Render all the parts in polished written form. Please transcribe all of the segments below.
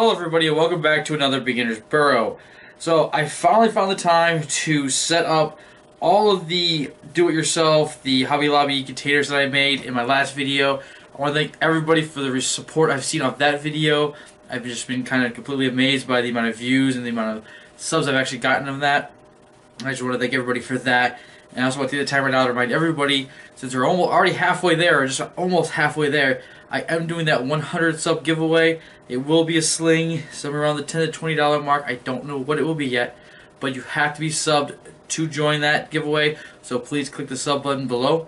Hello everybody and welcome back to another Beginner's Burrow. So I finally found the time to set up all of the do-it-yourself, the Hobby Lobby containers that I made in my last video. I want to thank everybody for the support I've seen off that video. I've just been kind of completely amazed by the amount of views and the amount of subs I've actually gotten of that. I just want to thank everybody for that. And I also want to take the time right now to remind everybody, since we're already halfway there, or just almost halfway there, I am doing that 100 sub giveaway. It will be a sling, somewhere around the $10 to $20 mark. I don't know what it will be yet, but you have to be subbed to join that giveaway. So please click the sub button below.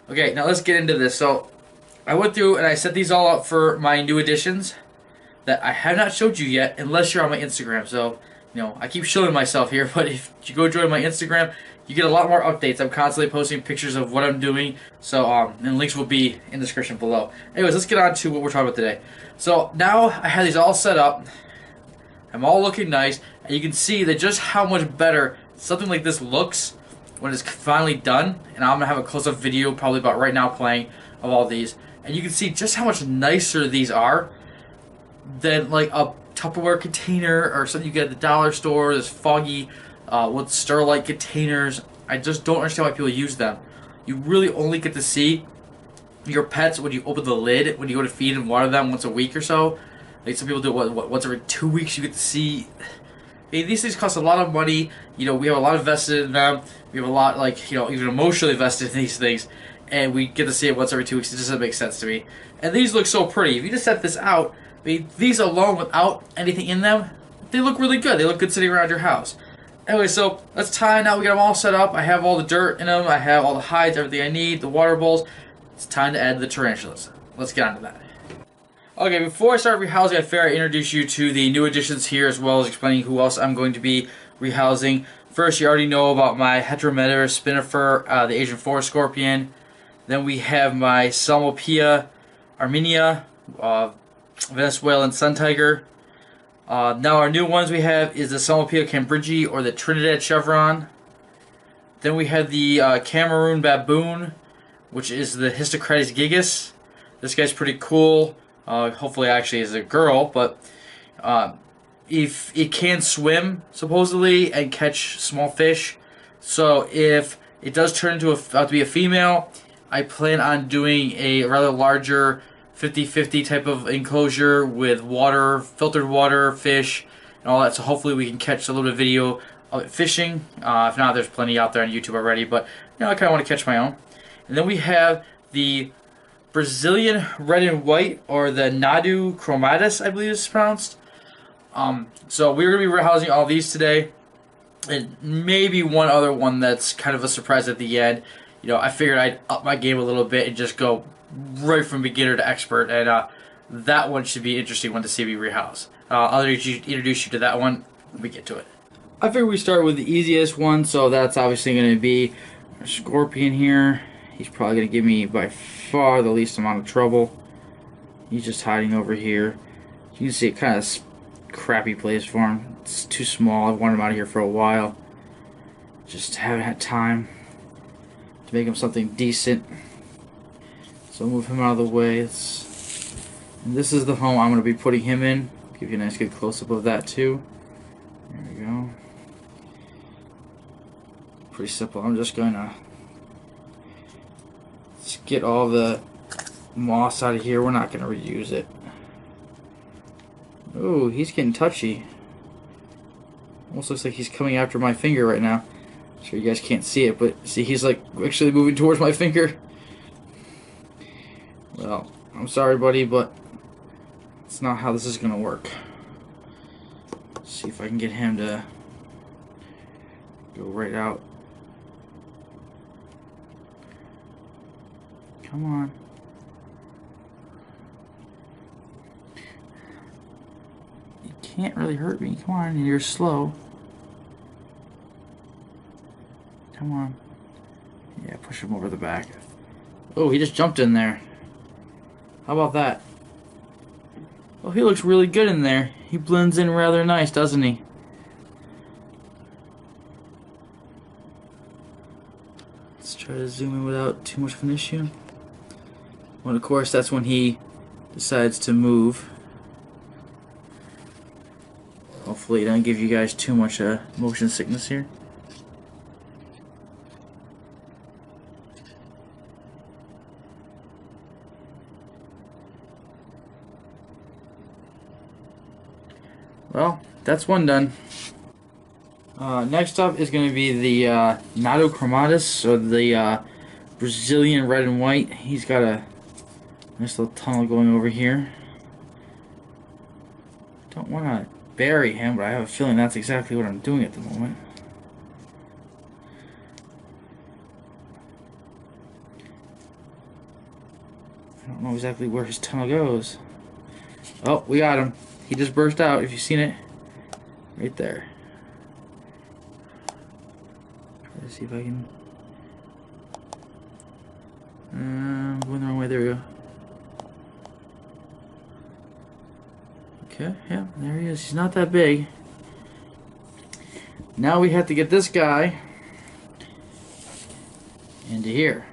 Okay, now let's get into this. So I went through and I set these all up for my new additions that I have not showed you yet, unless you're on my Instagram. So, you know, I keep showing myself here, but if you go join my Instagram, you get a lot more updates. I'm constantly posting pictures of what I'm doing, so and links will be in the description below. Anyways, let's get on to what we're talking about today. So now I have these all set up. I'm all looking nice, and you can see that just how much better something like this looks when it's finally done. And I'm gonna have a close-up video probably about right now playing of all these, and you can see just how much nicer these are than like a Tupperware container or something you get at the dollar store. This foggy with Sterlite containers. I just don't understand why people use them. You really only get to see your pets when you open the lid, when you go to feed and water them once a week or so. Like some people do it once every 2 weeks. You get to see. Hey, these things cost a lot of money. You know, we have a lot invested in them. We have a lot, like, you know, even emotionally invested in these things, and we get to see it once every 2 weeks. It just doesn't make sense to me. And these look so pretty. If you just set this out, I mean, these alone without anything in them, they look really good. They look good sitting around your house. Anyway, so let's tie now. We got them all set up. I have all the dirt in them. I have all the hides, everything I need, the water bowls. It's time to add the tarantulas. Let's get on to that. Okay, before I start rehousing, I figured I'd introduce you to the new additions here, as well as explaining who else I'm going to be rehousing. First, you already know about my Heterometer spinifer, the Asian forest scorpion. Then we have my Salmopia armenia, Venezuelan sun tiger. Now our new ones we have is the Salmopia cambridgei or the Trinidad Chevron. Then we have the Cameroon baboon, which is the Histocrates gigas. This guy's pretty cool. Hopefully actually is a girl, but if it can swim supposedly and catch small fish. So if it does turn into out to be a female, I plan on doing a rather larger 50-50 type of enclosure with water, filtered water, fish, and all that. So hopefully we can catch a little bit of video of it fishing. If not, there's plenty out there on YouTube already, but you know, I kind of want to catch my own. And then we have the Brazilian red and white, or the Nadu chromatus, I believe it's pronounced. So we're going to be rehousing all these today, and maybe one other one that's kind of a surprise at the end. You know, I figured I'd up my game a little bit and just go right from beginner to expert, and that one should be an interesting one to see me rehouse. I'll introduce you to that one when we get to it. I figured we start with the easiest one, so that's obviously going to be our scorpion here. He's probably going to give me by far the least amount of trouble. He's just hiding over here. You can see it kind of crappy place for him. It's too small. I've wanted him out of here for a while. Just haven't had time to make him something decent. So move him out of the way. And this is the home I'm going to be putting him in. Give you a nice good close-up of that too. There we go. Pretty simple. I'm just going to get all the moss out of here. We're not going to reuse it. Oh, he's getting touchy. Almost looks like he's coming after my finger right now. I'm sure you guys can't see it, but see, he's like actually moving towards my finger. Well, I'm sorry, buddy, but it's not how this is going to work. Let's see if I can get him to go right out. Come on. You can't really hurt me. Come on, you're slow. Come on. Yeah, push him over the back. Oh, he just jumped in there. How about that? Well, he looks really good in there. He blends in rather nice, doesn't he? Let's try to zoom in without too much of an issue. Well, of course, that's when he decides to move. Hopefully it doesn't give you guys too much motion sickness here. Well, that's one done. Next up is going to be the Notochromatus, or the Brazilian red and white. He's got a nice little tunnel going over here. Don't want to bury him, but I have a feeling that's exactly what I'm doing at the moment. I don't know exactly where his tunnel goes. Oh, we got him. He just burst out, if you've seen it. Right there. Try to see if I can... I'm going the wrong way. There we go. Okay, yeah, there he is. He's not that big. Now we have to get this guy into here.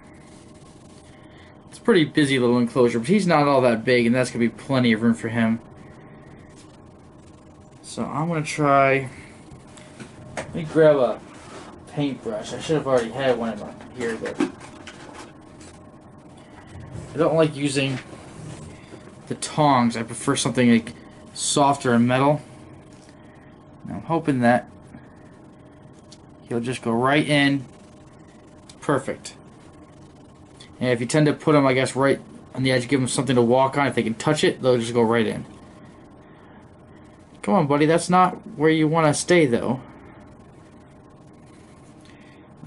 It's a pretty busy little enclosure, but he's not all that big, and that's going to be plenty of room for him. So I'm going to try... Let me grab a paintbrush. I should have already had one in my here, but... I don't like using the tongs. I prefer something like softer and metal. And I'm hoping that he'll just go right in. Perfect. And if you tend to put them, I guess, right on the edge, give them something to walk on. If they can touch it, they'll just go right in. Come on, buddy. That's not where you want to stay, though.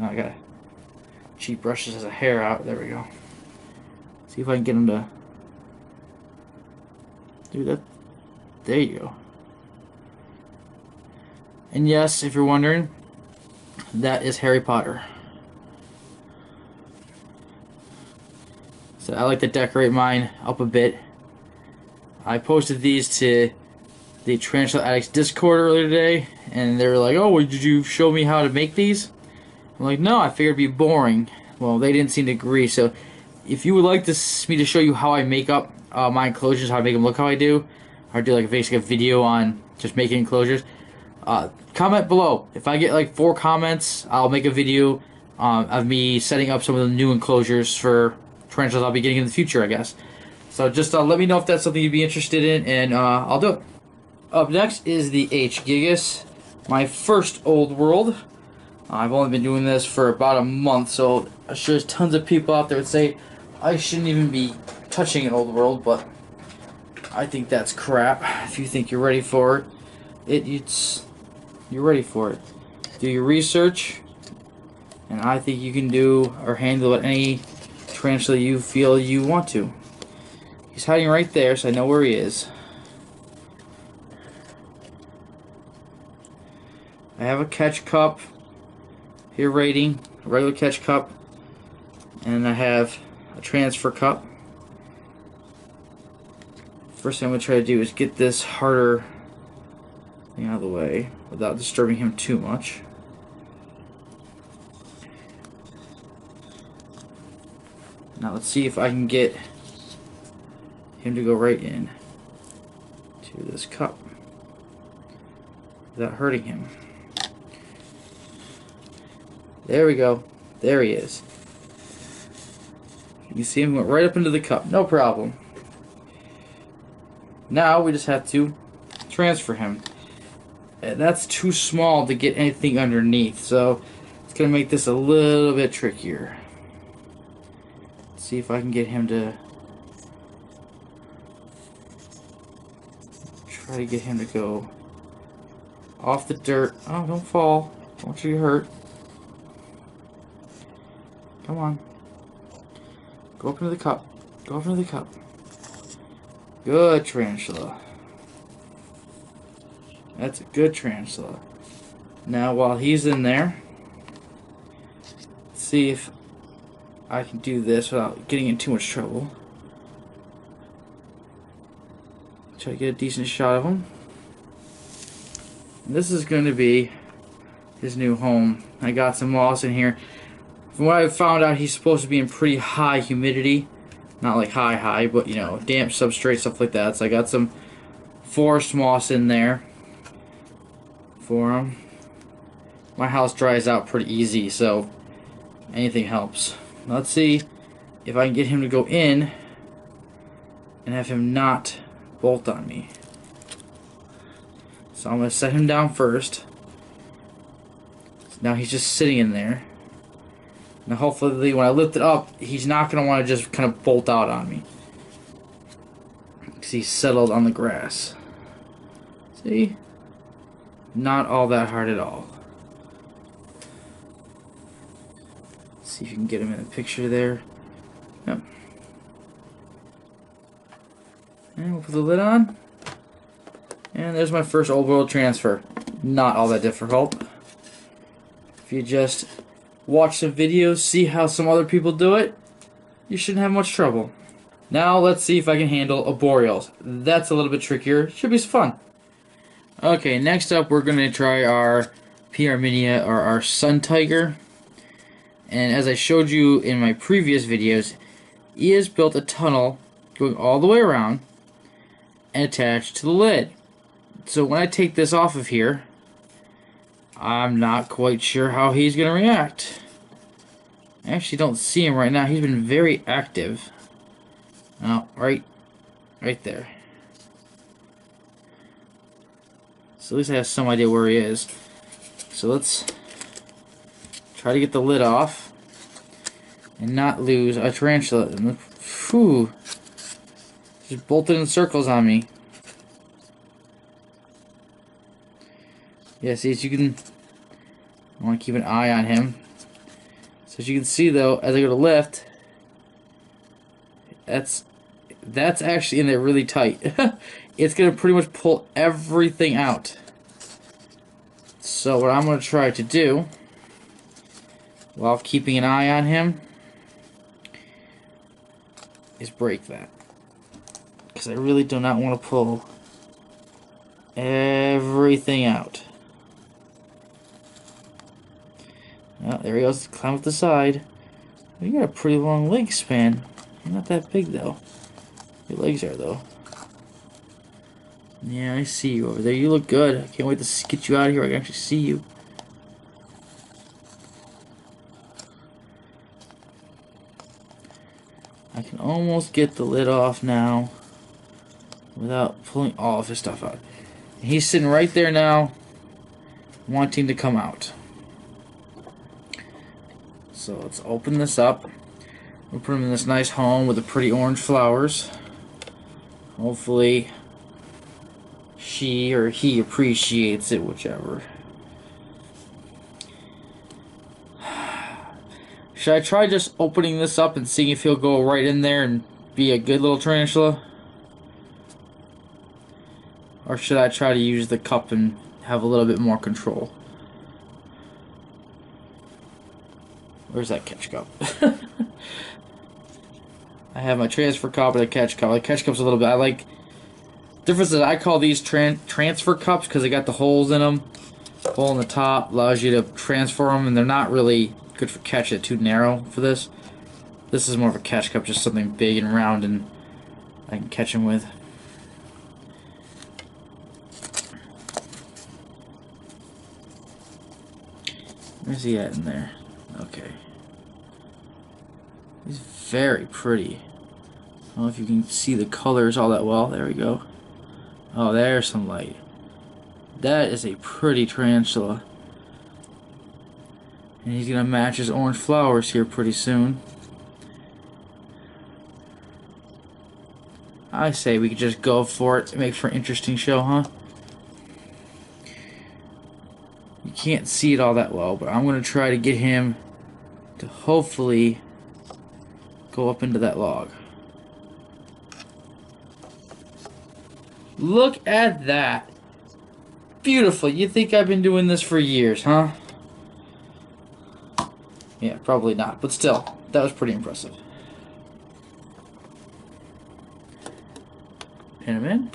Oh, I got cheap brushes as a hair out. There we go. See if I can get him to do that. There you go. And yes, if you're wondering, that is Harry Potter. So I like to decorate mine up a bit. I posted these to the Tarantula Addicts Discord earlier today, and they were like, "Oh, did you show me how to make these?" I'm like, "No, I figured it'd be boring." Well, they didn't seem to agree, so if you would like me to show you how I make up my enclosures, how I make them look how I do, or do like basically a video on just making enclosures, comment below. If I get like 4 comments, I'll make a video of me setting up some of the new enclosures for tarantulas I'll be getting in the future, I guess. So just let me know if that's something you'd be interested in, and I'll do it. Up next is the H. gigas, my first old world. I've only been doing this for about a month, so I'm sure there's tons of people out there would say I shouldn't even be touching an old world, but I think that's crap. If you think you're ready for it, you're ready for it. Do your research, and I think you can do or handle it any tarantula you feel you want to. He's hiding right there, so I know where he is. I have a catch cup here rating, a regular catch cup, and I have a transfer cup. First thing I'm going to try to do is get this harder thing out of the way without disturbing him too much. Now let's see if I can get him to go right in to this cup without hurting him. There we go. There he is. You see him went right up into the cup. No problem. Now we just have to transfer him. And that's too small to get anything underneath, so it's going to make this a little bit trickier. Let's see if I can get him to... Try to get him to go off the dirt. Oh, don't fall. Don't want you to hurt. Come on. Go up into the cup. Go up into the cup. Good tarantula. That's a good tarantula. Now while he's in there, let's see if I can do this without getting in too much trouble. Try to get a decent shot of him. And this is going to be his new home. I got some moss in here. From what I found out, he's supposed to be in pretty high humidity. Not like high, but, you know, damp substrate, stuff like that. So I got some forest moss in there. for him. My house dries out pretty easy, so anything helps. Let's see if I can get him to go in and have him not bolt on me. So I'm going to set him down first. Now he's just sitting in there. Now hopefully when I lift it up, he's not going to want to just kind of bolt out on me. Because he's settled on the grass. See? Not all that hard at all. See if you can get him in the picture there. Yep. And we'll put the lid on. And there's my first old world transfer. Not all that difficult. If you just watch some videos, see how some other people do it, you shouldn't have much trouble. Now let's see if I can handle arboreals. That's a little bit trickier. Should be fun. Okay, next up we're going to try our P. arminia, or our sun tiger. And as I showed you in my previous videos, he has built a tunnel going all the way around and attached to the lid. So when I take this off of here, I'm not quite sure how he's going to react. I actually don't see him right now. He's been very active. Oh, right there. So at least I have some idea where he is. So let's try to get the lid off and not lose a tarantula. Whew. Just bolted in circles on me. Yeah, see, as you can, I want to keep an eye on him. So as you can see though, as I go to lift, that's actually in there really tight. It's going to pretty much pull everything out. So what I'm going to try to do, while keeping an eye on him, is break that. Because I really do not want to pull everything out. Oh, there he goes. Climb up the side. You got a pretty long leg span. You're not that big though. Your legs are though. Yeah, I see you over there. You look good. I can't wait to get you out of here. I can actually see you. I can almost get the lid off now without pulling all of his stuff out. He's sitting right there now, wanting to come out. So let's open this up. We'll put him in this nice home with the pretty orange flowers. Hopefully she or he appreciates it, whichever. Should I try just opening this up and seeing if he'll go right in there and be a good little tarantula? Or should I try to use the cup and have a little bit more control? Where's that catch cup? I have my transfer cup and a catch cup. The catch cup's a little bit, I like, difference is I call these transfer cups because they got the holes in them. Hole in the top allows you to transfer them, and they're not really good for catch. It too narrow for this. This is more of a catch cup, just something big and round, and I can catch them with. Where's he at in there? Okay. He's very pretty. I don't know if you can see the colors all that well. There we go. Oh, there's some light. That is a pretty tarantula. And he's going to match his orange flowers here pretty soon. I say we could just go for it. Make for an interesting show, huh? You can't see it all that well, but I'm going to try to get him to hopefully go up into that log. Look at that. Beautiful. You think I've been doing this for years, huh? Yeah, probably not, but still, that was pretty impressive. Pin him in.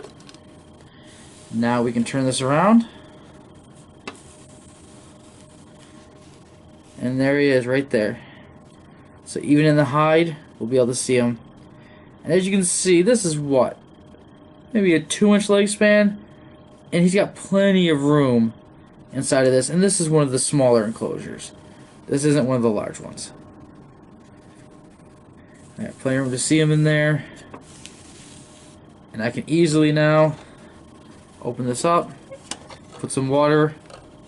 Now we can turn this around. And there he is right there. So even in the hide, we'll be able to see him. And as you can see, this is what? Maybe a 2-inch leg span? And he's got plenty of room inside of this, and this is one of the smaller enclosures. This isn't one of the large ones. I got plenty of room to see him in there. And I can easily now open this up, put some water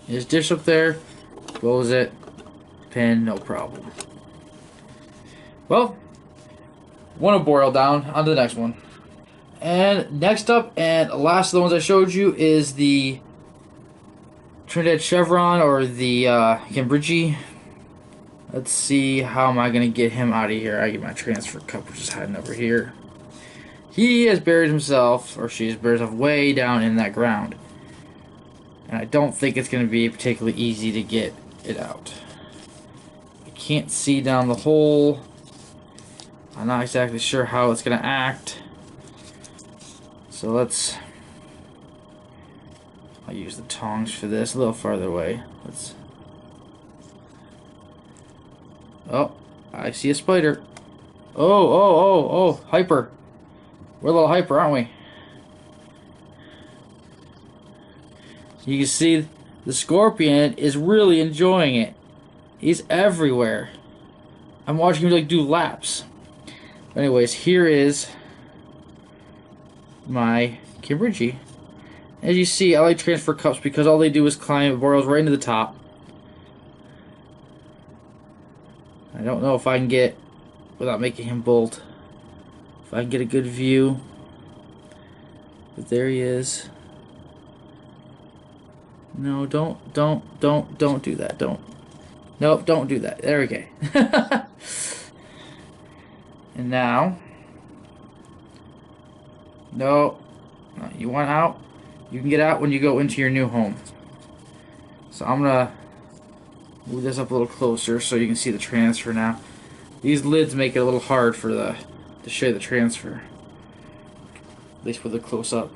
in his dish up there, close it, pin, no problem. Well, one of Burrow down, on to the next one. And next up, and last of the ones I showed you, is the Trinidad Chevron, or the Cambridgey. Let's see, how am I going to get him out of here? I get my transfer cup, which is hiding over here. He has buried himself, or she has buried herself way down in that ground. And I don't think it's going to be particularly easy to get it out. I can't see down the hole. I'm not exactly sure how it's going to act. So I'll use the tongs for this, a little farther away. Oh, I see a spider. Oh, hyper. We're a little hyper, aren't we? You can see the scorpion is really enjoying it. He's everywhere. I'm watching him like do laps. Anyways, here is my Cambridgey. As you see, I like transfer cups because all they do is climb burrows right into the top. I don't know if I can get, without making him bolt, if I can get a good view. But there he is. No, don't do that. Nope, don't do that. There we go. And now, no, you want out? You can get out when you go into your new home. So I'm gonna move this up a little closer so you can see the transfer now. These lids make it a little hard for to show you the transfer, at least with a close up.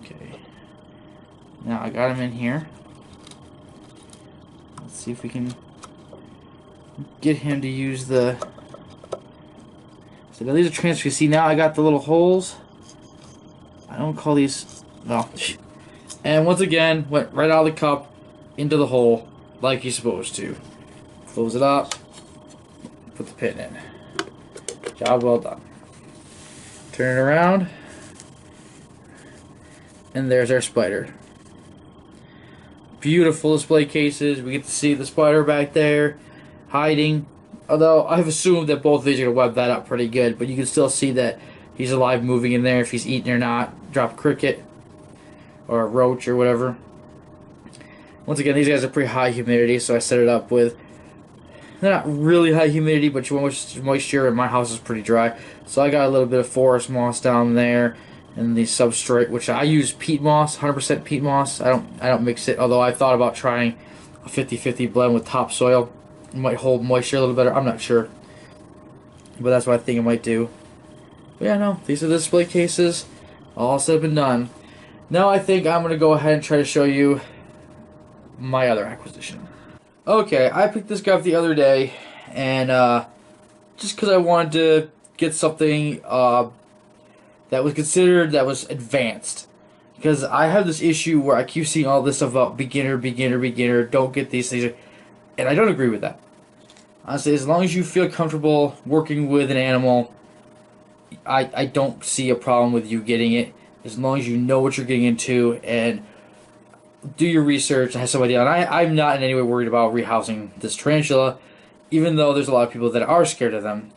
Okay. Now I got him in here. Let's see if we can get him to use the. So now these are transfer. See, now I got the little holes. I don't call these. No. And once again, went right out of the cup into the hole like you're supposed to. Close it up. Put the pin in. Job well done. Turn it around. And there's our spider. Beautiful display cases. We get to see the spider back there hiding. Although I've assumed that both of these are going to web that up pretty good. But you can still see that he's alive, moving in there, if he's eating or not. Drop a cricket or a roach or whatever. Once again, these guys are pretty high humidity, so I set it up with, they're not really high humidity, but you want moisture, and my house is pretty dry. So I got a little bit of forest moss down there, and the substrate, which I use peat moss, 100% peat moss. I don't mix it, although I thought about trying a 50-50 blend with topsoil. It might hold moisture a little better, I'm not sure. But that's what I think it might do. But yeah, no, these are the display cases, all said and done. Now I think I'm going to go ahead and try to show you my other acquisition. Okay, I picked this guy up the other day, and just because I wanted to get something that was advanced. Because I have this issue where I keep seeing all this stuff about beginner, don't get these things, and I don't agree with that. Honestly, as long as you feel comfortable working with an animal, I don't see a problem with you getting it, as long as you know what you're getting into and do your research and have somebody on. I'm not in any way worried about rehousing this tarantula, even though there's a lot of people that are scared of them.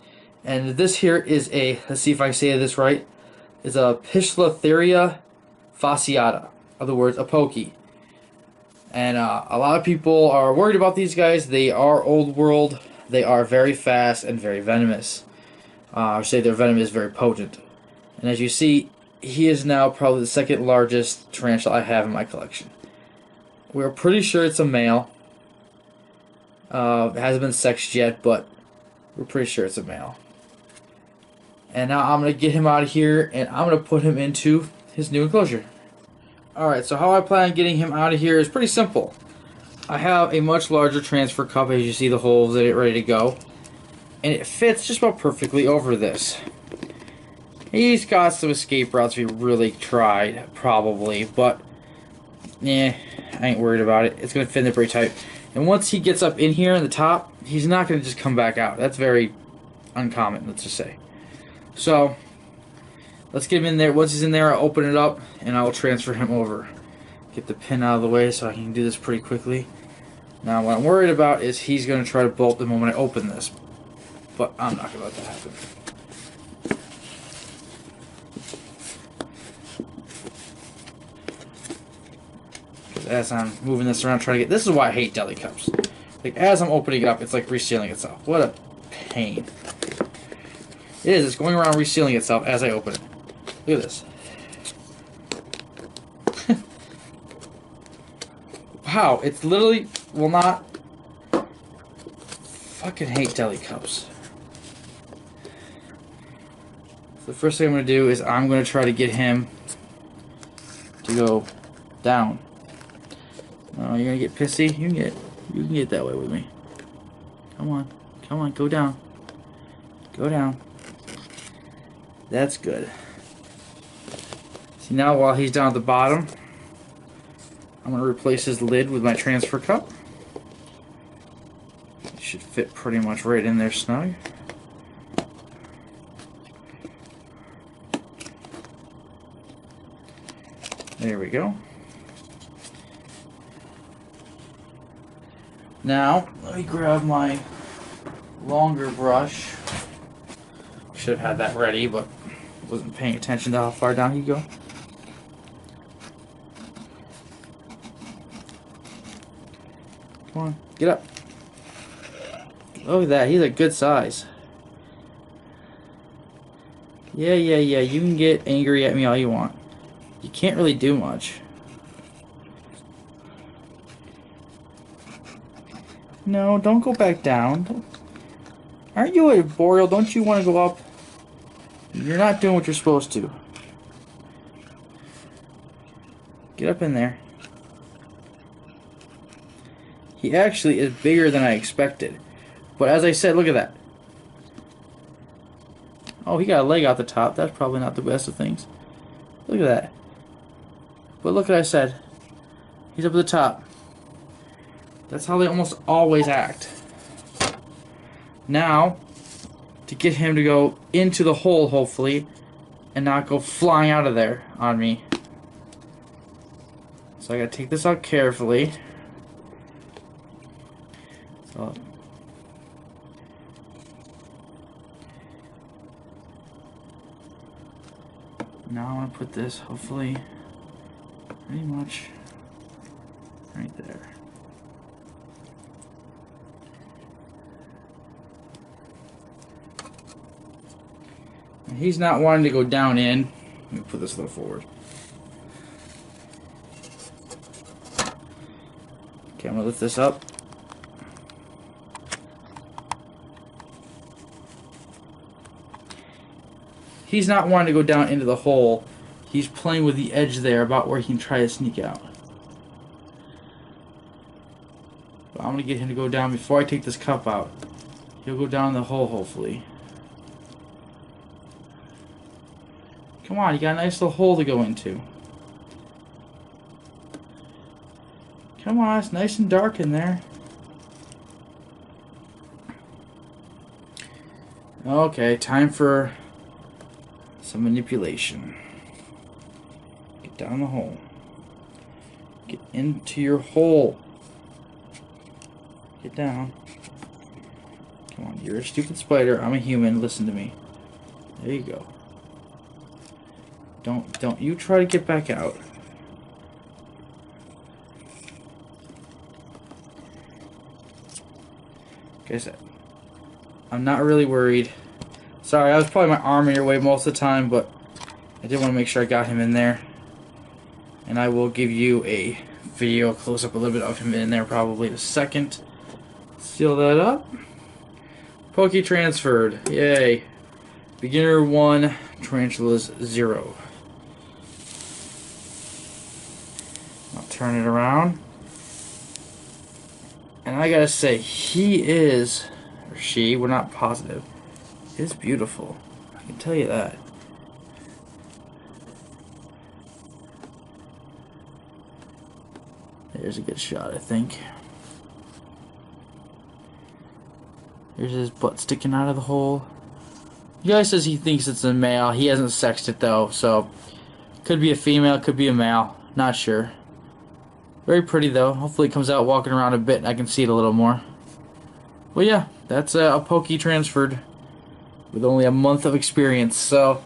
And this here is a, let's see if I say this right, is a Pisclotheria fasciata, in other words, a Pokie. And a lot of people are worried about these guys. They are old world. They are very fast and very venomous. I say their venom is very potent. And as you see, he is now probably the second largest tarantula I have in my collection. We're pretty sure it's a male. It hasn't been sexed yet, but we're pretty sure it's a male. And now I'm going to get him out of here, and I'm going to put him into his new enclosure. Alright, so how I plan on getting him out of here is pretty simple. I have a much larger transfer cup, as you see the holes in it ready to go. And it fits just about perfectly over this. He's got some escape routes if he really tried, probably, but yeah, I ain't worried about it. It's going to fit in there pretty tight. And once he gets up in here in the top, he's not going to just come back out. That's very uncommon, let's just say. So, let's get him in there. Once he's in there, I'll open it up, and I'll transfer him over. Get the pin out of the way so I can do this pretty quickly. Now, what I'm worried about is he's going to try to bolt the moment I open this. But I'm not going to let that happen. Because as I'm moving this around, trying to get... This is why I hate deli cups. Like, as I'm opening it up, it's like resealing itself. What a pain. It is. It's going around resealing itself as I open it. Look at this. Wow, it's literally will not. Fucking hate deli cups. So the first thing I'm going to do is I'm going to try to get him to go down. Oh, you're going to get pissy? You can get that way with me. Come on, go down. Go down. That's good. See, now while he's down at the bottom, I'm going to replace his lid with my transfer cup. It should fit pretty much right in there snug. There we go. Now, let me grab my longer brush. Should have had that ready, but wasn't paying attention to how far down he'd go. Come on, get up. Look at that, he's a good size. Yeah, you can get angry at me all you want. You can't really do much. No, don't go back down. Aren't you a boreal? Don't you want to go up? You're not doing what you're supposed to. Get up in there. He actually is bigger than I expected. But as I said, look at that. Oh, he got a leg out the top. That's probably not the best of things. Look at that. But look what I said. He's up at the top. That's how they almost always act. Now, to get him to go into the hole, hopefully, and not go flying out of there on me. So I gotta take this out carefully. So, now I want to put this, hopefully, pretty much right there. And he's not wanting to go down in. Let me put this a little forward. Okay, I'm going to lift this up. He's not wanting to go down into the hole. He's playing with the edge there about where he can try to sneak out. But I'm going to get him to go down before I take this cup out. He'll go down in the hole, hopefully. Come on, you got a nice little hole to go into. Come on, it's nice and dark in there. Okay, time for some manipulation. Get down the hole. Get into your hole. Get down. Come on, you're a stupid spider. I'm a human. Listen to me. There you go. Don't you try to get back out. Like I said, I'm not really worried. Sorry, I was probably my arm in your way most of the time, but I did want to make sure I got him in there. And I will give you a video close-up a little bit of him in there probably in a second. Seal that up. Pokey transferred. Yay. Beginner 1, Tarantulas 0. I'll turn it around. And I gotta say, he is, or she, we're not positive, is beautiful. I can tell you that. There's a good shot, I think. There's his butt sticking out of the hole. The guy says he thinks it's a male. He hasn't sexed it though, so could be a female, could be a male. Not sure. Very pretty though. Hopefully it comes out walking around a bit and I can see it a little more. Well, yeah, that's a Pokey transferred with only a month of experience. So,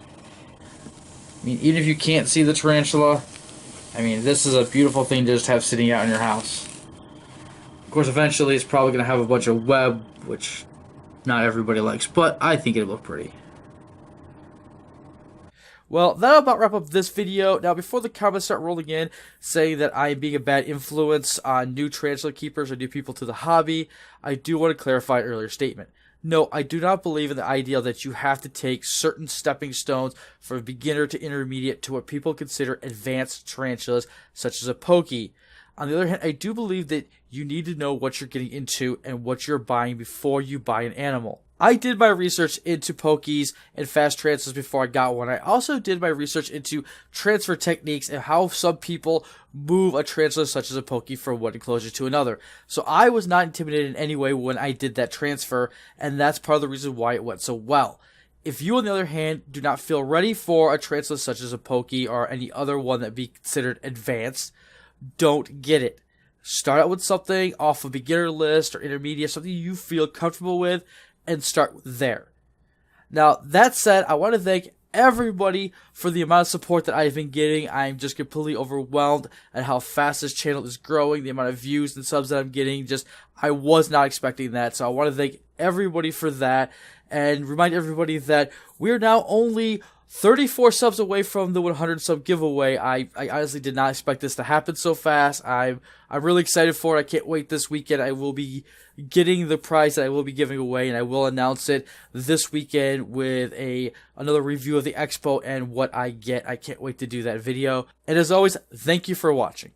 I mean, even if you can't see the tarantula, I mean, this is a beautiful thing to just have sitting out in your house. Of course, eventually it's probably going to have a bunch of web, which not everybody likes, but I think it'll look pretty. Well, that'll about wrap up this video. Now, before the comments start rolling in, saying that I am being a bad influence on new tarantula keepers or new people to the hobby, I do want to clarify an earlier statement. No, I do not believe in the idea that you have to take certain stepping stones from beginner to intermediate to what people consider advanced tarantulas, such as a Pokey. On the other hand, I do believe that you need to know what you're getting into and what you're buying before you buy an animal. I did my research into Pokies and fast transfers before I got one. I also did my research into transfer techniques and how some people move a tarantula such as a Pokey from one enclosure to another. So I was not intimidated in any way when I did that transfer, and that's part of the reason why it went so well. If you, on the other hand, do not feel ready for a tarantula such as a Pokey or any other one that be considered advanced, don't get it. Start out with something off a beginner list or intermediate, something you feel comfortable with, and start there. Now, that said, I want to thank everybody for the amount of support that I've been getting. I'm just completely overwhelmed at how fast this channel is growing, the amount of views and subs that I'm getting. I was not expecting that, so I want to thank everybody for that, and remind everybody that we're now only 34 subs away from the 100 sub giveaway. I honestly did not expect this to happen so fast. I'm really excited for it. I can't wait this weekend. I will be getting the prize that I will be giving away, and I will announce it this weekend with another review of the expo and what I get. I can't wait to do that video. And as always, thank you for watching.